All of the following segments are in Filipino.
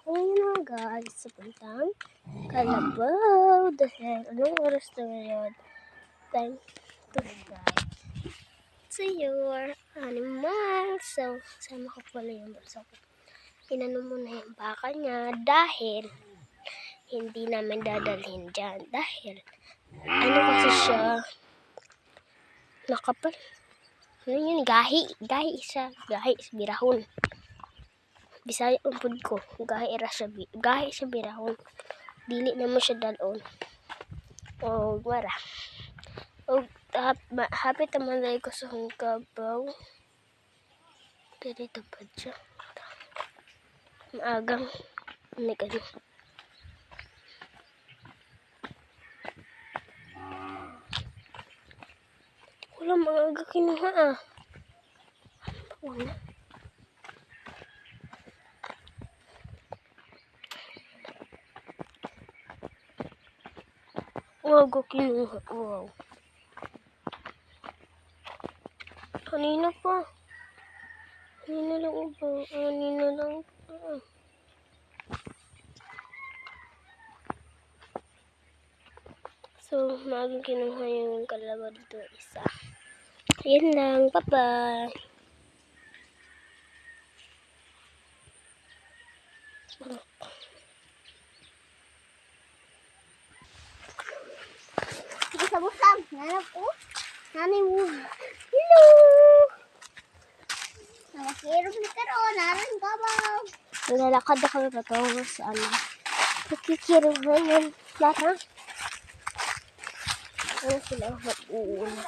ako ngayon guys sa puntang Kalabaw dahil anong oras na ngayon? Time to guide to your animal. So, sama ko pala yung bulsa ko. Inano mo na yung baka niya dahil hindi namin dadalhin dyan. Dahil, ano kasi siya, nakapal. Ano yun? Gahi siya. Gahi sa birahon. Bisaya ang pud ko. Gahi siya birahon. Dili na mo siya dalon. O, wala. O, hapit naman dahil ko sa Hungkabaw. Dito pa siya. Maagang. Ano ka niyo? Wala maaga kinuha ah. Wala. Maaga kinuha. Wow. Kanina pa. Kanina lang ubo. Kanina lang. So, maagang kinuha yung kalabaw dito isa. Yan lang. Bye-bye. Busang-busang. Nanap ko. Nanay mo. Hello! Nakakirap ni Karoon. Naran ka ba? Nalalakad ako yung patungo sa ano. Nakikirap na yun. Lara? Ano sila? Mag-uuna.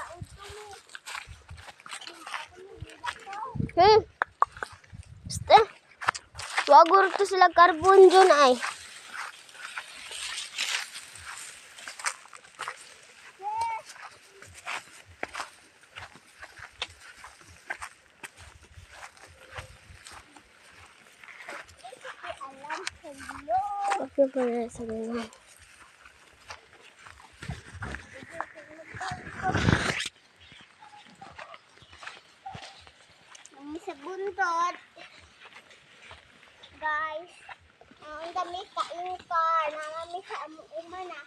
Basta. Wagor to sila carbon dyan ay. Okay pa na sa ganyan. Sa bundot. Guys, ang dami kain ka. Nangami sa amuuman na.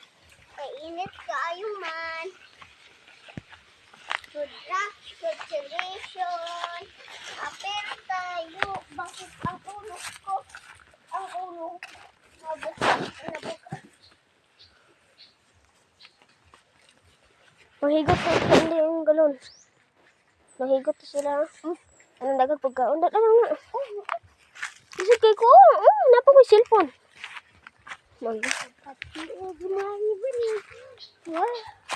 Kainit ka ayuman. Good luck, congratulations. Pero tayo, bakit ang ulo ko? Ang ulo. Mahigot po hindi yung galon. Mahigot sila. Anong dagat pagkaon? Dala lang na. Kasi kay ko. Napa ko yung cellphone. Mag. Pati. Gumawa ba niya? What?